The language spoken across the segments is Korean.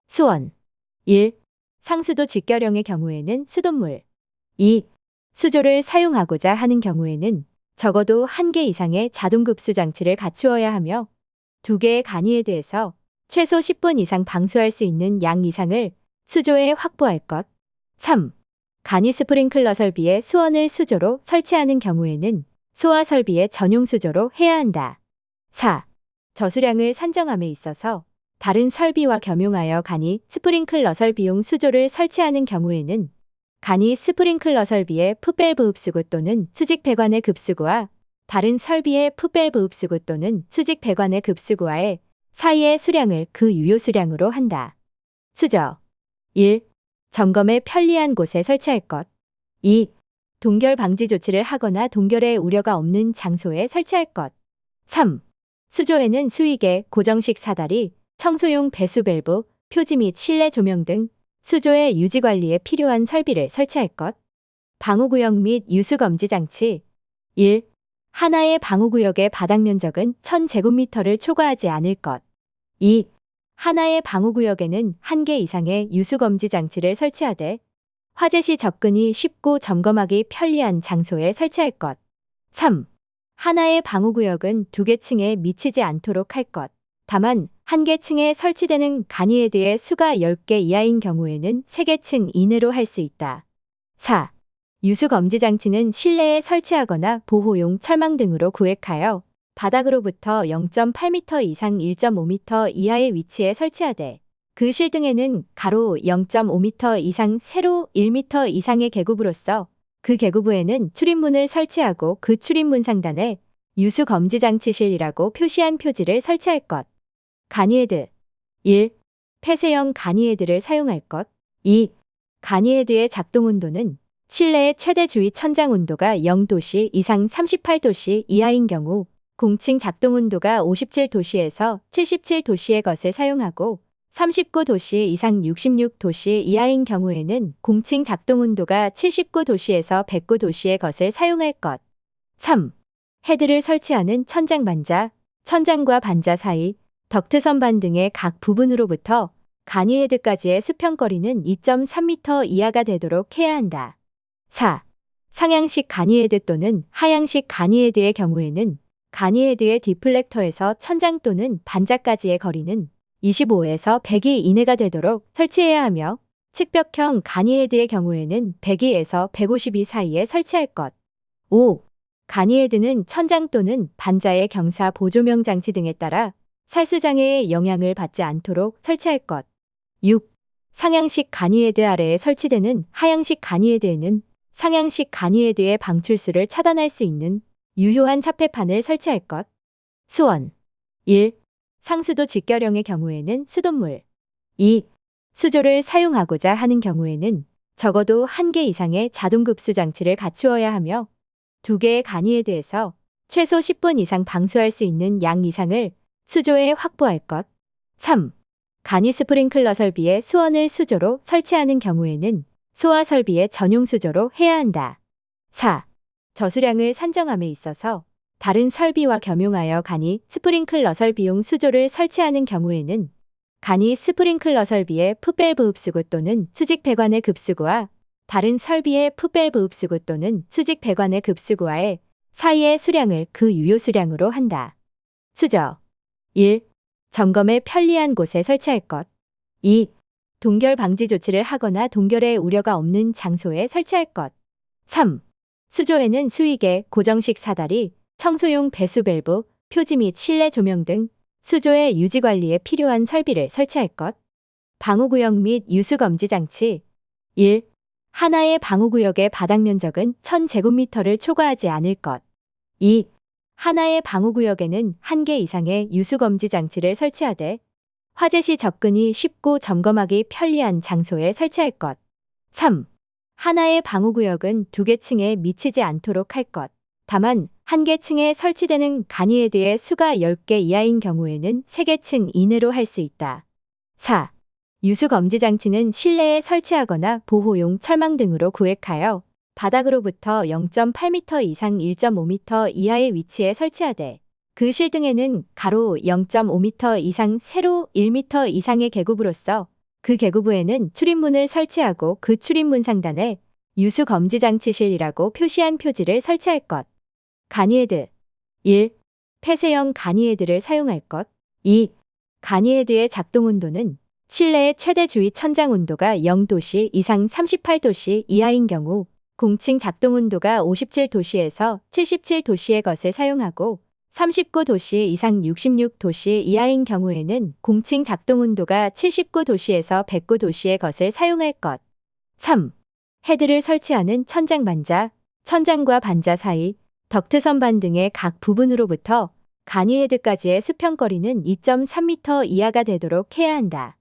수원 1. 상수도 직결형의 경우에는 수돗물 2. 수조를 사용하고자 하는 경우에는 적어도 1개 이상의 자동급수 장치를 갖추어야 하며 2개의 간이에 대해서 최소 10분 이상 방수할 수 있는 양 이상을 수조에 확보할 것. 3. 간이 스프링클러 설비에 수원을 수조로 설치하는 경우에는 소화 설비의 전용 수조로 해야 한다. 4. 저수량을 산정함에 있어서 다른 설비와 겸용하여 간이 스프링클러 설비용 수조를 설치하는 경우에는 간이 스프링클러 설비의 풋밸브 흡수구 또는 수직 배관의 급수구와 다른 설비의 풋밸브 흡수구 또는 수직 배관의 급수구와의 사이의 수량을 그 유효 수량으로 한다. 수저 1. 점검에 편리한 곳에 설치할 것. 2. 동결 방지 조치를 하거나 동결의 우려가 없는 장소에 설치할 것. 3. 수조에는 수위계, 고정식 사다리, 청소용 배수 밸브, 표지 및 실내 조명 등 수조의 유지 관리에 필요한 설비를 설치할 것. 방호구역 및 유수검지 장치 1. 하나의 방호구역의 바닥 면적은 1000제곱미터를 초과하지 않을 것. 2. 하나의 방호구역에는 1개 이상의 유수검지 장치를 설치하되 화재 시 접근이 쉽고 점검하기 편리한 장소에 설치할 것. 3. 하나의 방호구역은 2개 층에 미치지 않도록 할 것. 다만 1개 층에 설치되는 간이헤드의 수가 10개 이하인 경우에는 3개 층 이내로 할 수 있다. 4. 유수검지 장치는 실내에 설치하거나 보호용 철망 등으로 구획하여 바닥으로부터 0.8m 이상 1.5m 이하의 위치에 설치하되 그 실등에는 가로 0.5m 이상 세로 1m 이상의 계급으로서 그 계급부에는 출입문을 설치하고 그 출입문 상단에 유수검지장치실이라고 표시한 표지를 설치할 것. 간이헤드 1. 폐쇄형 간이헤드를 사용할 것. 2. 간이헤드의 작동 온도는 실내의 최대 주위 천장 온도가 0도씨 이상 38도씨 이하인 경우 공칭 작동 온도가 57도씨에서 77도씨의 것을 사용하고 39도씨 이상 66도씨 이하인 경우에는 공칭 작동 온도가 79도씨에서 109도씨의 것을 사용할 것. 3. 헤드를 설치하는 천장 반자, 천장과 반자 사이, 덕트 선반 등의 각 부분으로부터 간이헤드까지의 수평거리는 2.3m 이하가 되도록 해야 한다. 4. 상향식 간이헤드 또는 하향식 간이헤드의 경우에는 간이헤드의 디플렉터에서 천장 또는 반자까지의 거리는 25에서 100이 이내가 되도록 설치해야 하며 측벽형 간이헤드의 경우에는 102에서 152 사이에 설치할 것. 5. 간이헤드는 천장 또는 반자의 경사 보조명 장치 등에 따라 살수장애의 영향을 받지 않도록 설치할 것. 6. 상향식 간이헤드 아래에 설치되는 하향식 간이헤드에는 상향식 간이헤드의 방출수를 차단할 수 있는 유효한 차폐판을 설치할 것. 수원 1. 상수도 직결형의 경우에는 수돗물 2. 수조를 사용하고자 하는 경우에는 적어도 1개 이상의 자동급수 장치를 갖추어야 하며 2개의 간이헤드에서 최소 10분 이상 방수할 수 있는 양 이상을 수조에 확보할 것. 3. 간이 스프링클러 설비에 수원을 수조로 설치하는 경우에는 소화 설비의 전용 수조로 해야 한다. 4. 저수량을 산정함에 있어서 다른 설비와 겸용하여 간이 스프링클러 설비용 수조를 설치하는 경우에는 간이 스프링클러 설비의 풋밸브 흡수구 또는 수직 배관의 급수구와 다른 설비의 풋밸브 흡수구 또는 수직 배관의 급수구와의 사이의 수량을 그 유효 수량으로 한다. 수저 1. 점검에 편리한 곳에 설치할 것. 2. 동결 방지 조치를 하거나 동결의 우려가 없는 장소에 설치할 것. 3. 수조에는 수위계, 고정식 사다리, 청소용 배수 밸브, 표지 및 실내 조명 등 수조의 유지 관리에 필요한 설비를 설치할 것. 방호구역 및 유수검지 장치 1. 하나의 방호구역의 바닥 면적은 1000제곱미터를 초과하지 않을 것. 2. 하나의 방호구역에는 1개 이상의 유수검지 장치를 설치하되 화재 시 접근이 쉽고 점검하기 편리한 장소에 설치할 것. 3. 하나의 방호구역은 2개 층에 미치지 않도록 할 것. 다만 1개 층에 설치되는 간이헤드의 수가 10개 이하인 경우에는 3개 층 이내로 할 수 있다. 4. 유수 검지 장치는 실내에 설치하거나 보호용 철망 등으로 구획하여 바닥으로부터 0.8m 이상 1.5m 이하의 위치에 설치하되 그 실등에는 가로 0.5m 이상 세로 1m 이상의 계급으로서 그 계급부에는 출입문을 설치하고 그 출입문 상단에 유수 검지 장치실이라고 표시한 표지를 설치할 것. 가니헤드 1. 폐쇄형 가니헤드를 사용할 것. 2. 가니헤드의 작동 온도는 실내의 최대 주위 천장 온도가 0도씨 이상 38도씨 이하인 경우 공칭 작동 온도가 57도씨에서 77도씨의 것을 사용하고 39도씨 이상 66도씨 이하인 경우에는 공칭 작동 온도가 79도씨에서 109도씨의 것을 사용할 것. 3. 헤드를 설치하는 천장 반자, 천장과 반자 사이, 덕트 선반 등의 각 부분으로부터 가니헤드까지의 수평거리는 2.3m 이하가 되도록 해야 한다.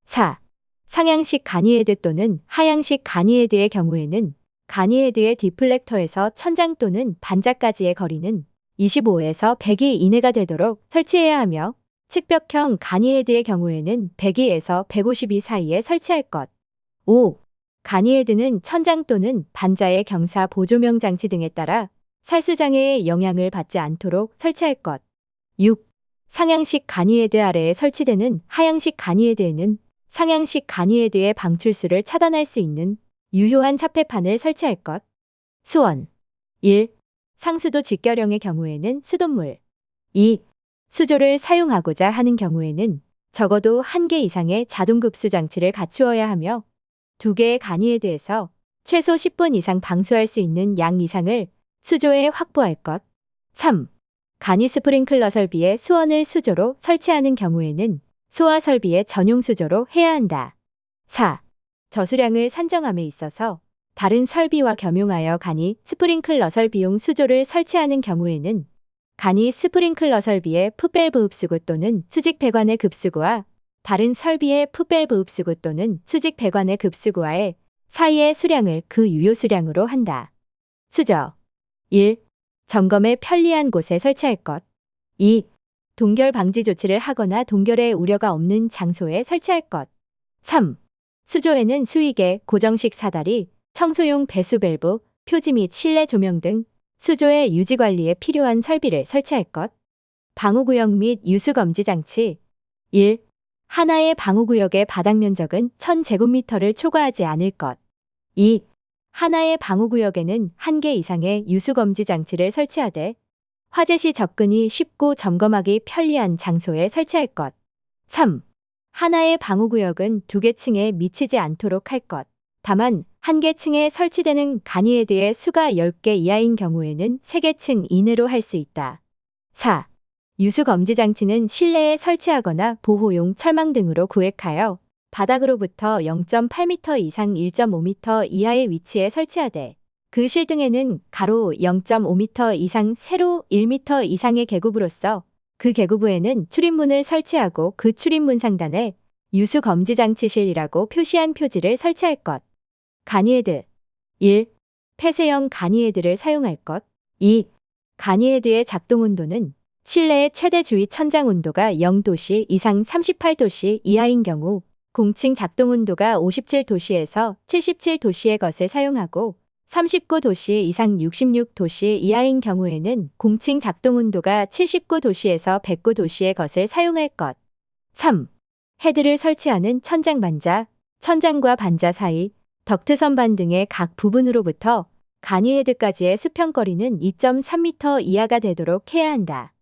4. 상향식 가니헤드 또는 하향식 가니헤드의 경우에는 가니헤드의 디플렉터에서 천장 또는 반자까지의 거리는 25에서 100이 이내가 되도록 설치해야 하며 측벽형 가니헤드의 경우에는 102에서 152 사이에 설치할 것. 5. 가니헤드는 천장 또는 반자의 경사 보조명 장치 등에 따라 살수장애의 영향을 받지 않도록 설치할 것. 6. 상향식 가니헤드 아래에 설치되는 하향식 가니헤드에는 상향식 가니헤드의 방출수를 차단할 수 있는 유효한 차폐판을 설치할 것. 수원 1. 상수도 직결형의 경우에는 수돗물 2. 수조를 사용하고자 하는 경우에는 적어도 1개 이상의 자동급수 장치를 갖추어야 하며 2개의 가니헤드에서 최소 10분 이상 방수할 수 있는 양 이상을 수조에 확보할 것. 3. 가니 스프링클러 설비에 수원을 수조로 설치하는 경우에는 소화 설비의 전용 수조로 해야 한다. 4. 저수량을 산정함에 있어서 다른 설비와 겸용하여 가니 스프링클러 설비용 수조를 설치하는 경우에는 가니 스프링클러 설비의 풋밸브 흡수구 또는 수직 배관의 급수구와 다른 설비의 풋밸브 흡수구 또는 수직 배관의 급수구와의 사이의 수량을 그 유효 수량으로 한다. 수저 1. 점검에 편리한 곳에 설치할 것. 2. 동결 방지 조치를 하거나 동결의 우려가 없는 장소에 설치할 것. 3. 수조에는 수위계, 고정식 사다리, 청소용 배수 밸브, 표지 및 실내 조명 등 수조의 유지 관리에 필요한 설비를 설치할 것. 방호구역 및 유수검지 장치 1. 하나의 방호구역의 바닥 면적은 1000제곱미터를 초과하지 않을 것. 2. 하나의 방호구역에는 1개 이상의 유수검지 장치를 설치하되 화재 시 접근이 쉽고 점검하기 편리한 장소에 설치할 것. 3. 하나의 방호구역은 2개 층에 미치지 않도록 할 것. 다만 1개 층에 설치되는 가니헤드의 수가 10개 이하인 경우에는 3개 층 이내로 할 수 있다. 4. 유수검지 장치는 실내에 설치하거나 보호용 철망 등으로 구획하여 바닥으로부터 0.8m 이상 1.5m 이하의 위치에 설치하되 그 실등에는 가로 0.5m 이상 세로 1m 이상의 계급으로서 그 계급부에는 출입문을 설치하고 그 출입문 상단에 유수 검지 장치실이라고 표시한 표지를 설치할 것. 가니헤드 1. 폐쇄형 가니헤드를 사용할 것. 2. 가니헤드의 작동 온도는 실내의 최대 주위 천장 온도가 0도씨 이상 38도씨 이하인 경우 공칭 작동 온도가 57도씨에서 77도씨의 것을 사용하고 39도씨 이상 66도씨 이하인 경우에는 공칭 작동 온도가 79도씨에서 109도씨의 것을 사용할 것. 3. 헤드를 설치하는 천장 반자, 천장과 반자 사이, 덕트 선반 등의 각 부분으로부터 가니헤드까지의 수평거리는 2.3m 이하가 되도록 해야 한다.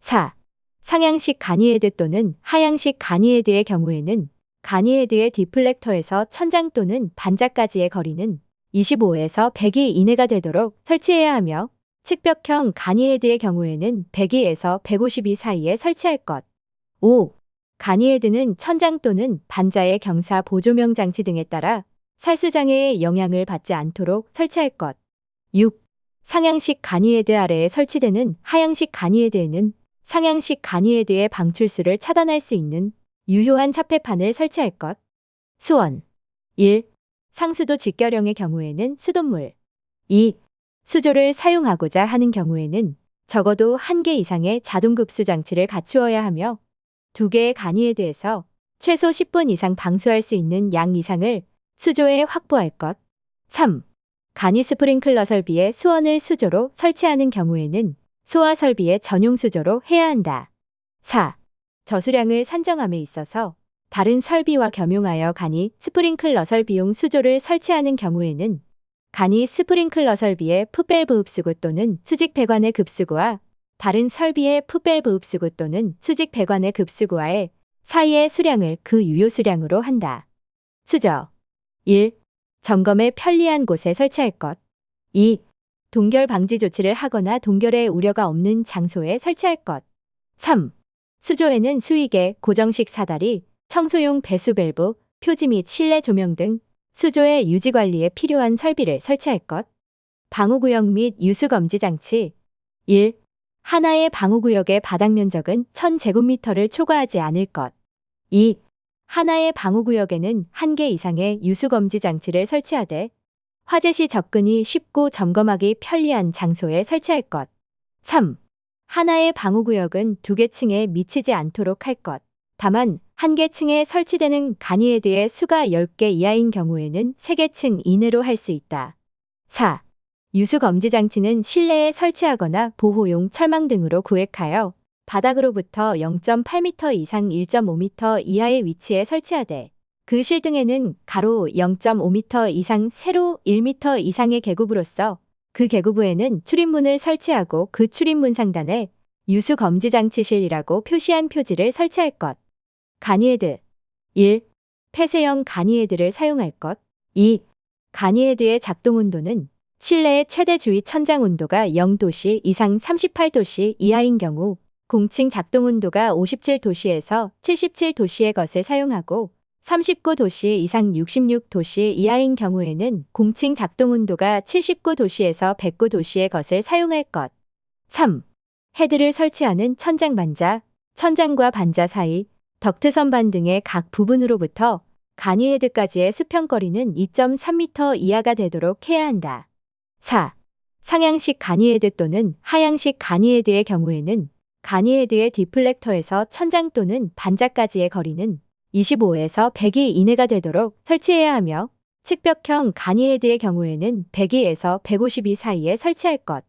4. 상향식 가니헤드 또는 하향식 가니헤드의 경우에는 가니헤드의 디플렉터에서 천장 또는 반자까지의 거리는 25에서 100이 이내가 되도록 설치해야 하며 측벽형 가니헤드의 경우에는 102에서 152 사이에 설치할 것. 5. 가니헤드는 천장 또는 반자의 경사 보조명 장치 등에 따라 살수장애의 영향을 받지 않도록 설치할 것. 6. 상향식 가니헤드 아래에 설치되는 하향식 가니헤드에는 상향식 가니헤드의 방출수를 차단할 수 있는 유효한 차폐판을 설치할 것. 수원 1. 상수도 직결형의 경우에는 수돗물 2. 수조를 사용하고자 하는 경우에는 적어도 1개 이상의 자동급수 장치를 갖추어야 하며 2개의 가니헤드에서 최소 10분 이상 방수할 수 있는 양 이상을 수조에 확보할 것. 3. 간이 스프링클러 설비에 수원을 수조로 설치하는 경우에는 소화 설비의 전용 수조로 해야 한다. 4. 저수량을 산정함에 있어서 다른 설비와 겸용하여 간이 스프링클러 설비용 수조를 설치하는 경우에는 간이 스프링클러 설비의 풋밸브 흡수구 또는 수직 배관의 급수구와 다른 설비의 풋밸브 흡수구 또는 수직 배관의 급수구와의 사이의 수량을 그 유효 수량으로 한다. 수저. 1. 점검에 편리한 곳에 설치할 것. 2. 동결 방지 조치를 하거나 동결의 우려가 없는 장소에 설치할 것. 3. 수조에는 수위계, 고정식 사다리, 청소용 배수 밸브, 표지 및 실내 조명 등 수조의 유지 관리에 필요한 설비를 설치할 것. 방호구역 및 유수검지 장치. 1. 하나의 방호구역의 바닥 면적은 1000제곱미터를 초과하지 않을 것. 2. 하나의 방호구역에는 1개 이상의 유수검지 장치를 설치하되 화재 시 접근이 쉽고 점검하기 편리한 장소에 설치할 것. 3. 하나의 방호구역은 2개 층에 미치지 않도록 할 것. 다만 1개 층에 설치되는 간이헤드의 수가 10개 이하인 경우에는 3개 층 이내로 할 수 있다. 4. 유수검지 장치는 실내에 설치하거나 보호용 철망 등으로 구획하여 바닥으로부터 0.8m 이상 1.5m 이하의 위치에 설치하되 그 실등에는 가로 0.5m 이상 세로 1m 이상의 계급으로서 그 계급부에는 출입문을 설치하고 그 출입문 상단에 유수검지장치실이라고 표시한 표지를 설치할 것. 간이헤드. 1. 폐쇄형 간이헤드를 사용할 것. 2. 간이헤드의 작동 온도는 실내의 최대 주위 천장 온도가 0도씨 이상 38도씨 이하인 경우 공칭 작동 온도가 57도씨에서 77도씨의 것을 사용하고 39도씨 이상 66도씨 이하인 경우에는 공칭 작동 온도가 79도씨에서 109도씨의 것을 사용할 것. 3. 헤드를 설치하는 천장 반자, 천장과 반자 사이, 덕트 선반 등의 각 부분으로부터 간이헤드까지의 수평거리는 2.3m 이하가 되도록 해야 한다. 4. 상향식 간이헤드 또는 하향식 간이헤드의 경우에는 간이헤드의 디플렉터에서 천장 또는 반자까지의 거리는 25에서 100이 이내가 되도록 설치해야 하며 측벽형 간이헤드의 경우에는 102에서 152 사이에 설치할 것.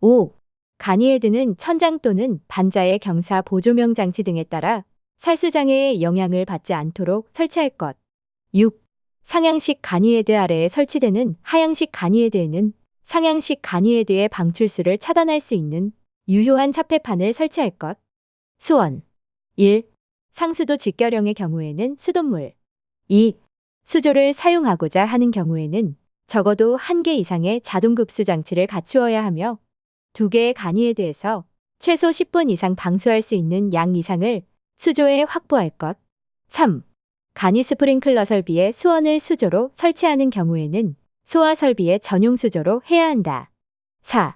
5. 간이헤드는 천장 또는 반자의 경사 보조명 장치 등에 따라 살수장애의 영향을 받지 않도록 설치할 것. 6. 상향식 간이헤드 아래에 설치되는 하향식 간이헤드에는 상향식 간이헤드의 방출수를 차단할 수 있는 유효한 차폐판을 설치할 것. 수원. 1. 상수도 직결형의 경우에는 수돗물. 2. 수조를 사용하고자 하는 경우에는 적어도 1개 이상의 자동급수 장치를 갖추어야 하며 2개의 간이헤드에서 최소 10분 이상 방수할 수 있는 양 이상을 수조에 확보할 것. 3. 간이 스프링클러 설비에 수원을 수조로 설치하는 경우에는 소화 설비의 전용 수조로 해야 한다. 4.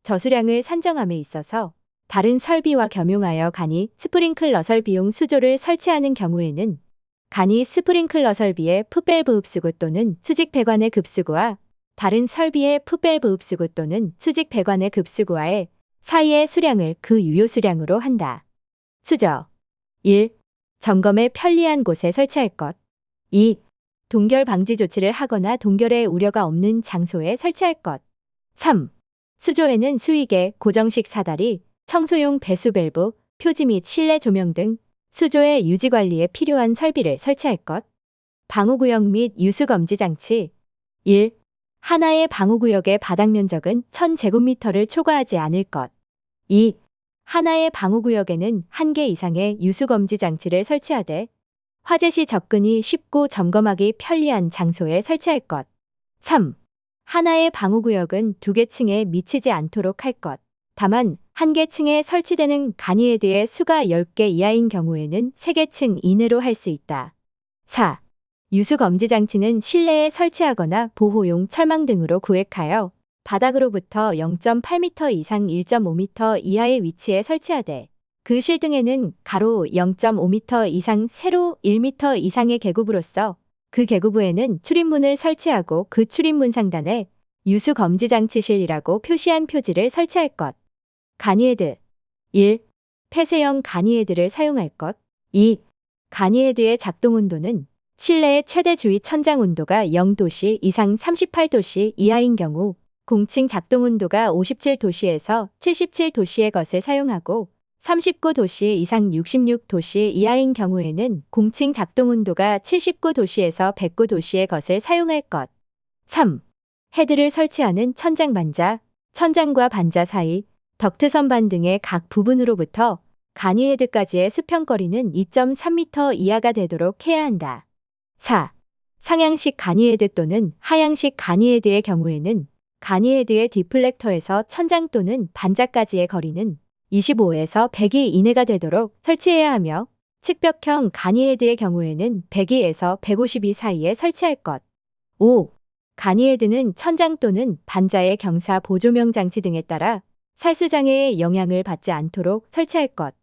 저수량을 산정함에 있어서 다른 설비와 겸용하여 간이 스프링클러 설비용 수조를 설치하는 경우에는 간이 스프링클러 설비의 풋밸브 흡수구 또는 수직 배관의 급수구와 다른 설비의 풋밸브 흡수구 또는 수직 배관의 급수구와의 사이의 수량을 그 유효 수량으로 한다. 수저. 1. 점검에 편리한 곳에 설치할 것. 2. 동결 방지 조치를 하거나 동결의 우려가 없는 장소에 설치할 것. 3. 수조에는 수위계, 고정식 사다리, 청소용 배수 밸브, 표지 및 실내 조명 등 수조의 유지 관리에 필요한 설비를 설치할 것. 방호구역 및 유수검지 장치. 1. 하나의 방호구역의 바닥 면적은 1000제곱미터를 초과하지 않을 것. 2. 하나의 방호구역에는 1개 이상의 유수검지 장치를 설치하되 화재 시 접근이 쉽고 점검하기 편리한 장소에 설치할 것. 3. 하나의 방호구역은 2개 층에 미치지 않도록 할 것. 다만 1개 층에 설치되는 간이헤드의 수가 10개 이하인 경우에는 3개 층 이내로 할 수 있다. 4. 유수검지 장치는 실내에 설치하거나 보호용 철망 등으로 구획하여 바닥으로부터 0.8m 이상 1.5m 이하의 위치에 설치하되 그 실등에는 가로 0.5m 이상 세로 1m 이상의 계급으로서 그 계급부에는 출입문을 설치하고 그 출입문 상단에 유수검지장치실이라고 표시한 표지를 설치할 것. 간이헤드. 1. 폐쇄형 간이헤드를 사용할 것. 2. 가니헤드의 작동 온도는 실내의 최대 주위 천장 온도가 0도씨 이상 38도씨 이하인 경우 공칭 작동 온도가 57도씨에서 77도씨의 것을 사용하고 39도씨 이상 66도씨 이하인 경우에는 공칭 작동 온도가 79도씨에서 109도씨의 것을 사용할 것. 3. 헤드를 설치하는 천장 반자, 천장과 반자 사이, 덕트 선반 등의 각 부분으로부터 가니헤드까지의 수평거리는 2.3m 이하가 되도록 해야 한다. 4. 상향식 가니헤드 또는 하향식 가니헤드의 경우에는 가니헤드의 디플렉터에서 천장 또는 반자까지의 거리는 25에서 100이 이내가 되도록 설치해야 하며 측벽형 가니헤드의 경우에는 102에서 152 사이에 설치할 것. 5. 가니헤드는 천장 또는 반자의 경사 보조명 장치 등에 따라 살수장애의 영향을 받지 않도록 설치할 것.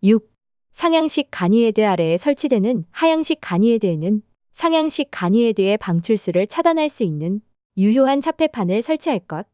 6. 상향식 가니헤드 아래에 설치되는 하향식 가니헤드에는 상향식 가니헤드의 방출수를 차단할 수 있는 유효한 차폐판을 설치할 것.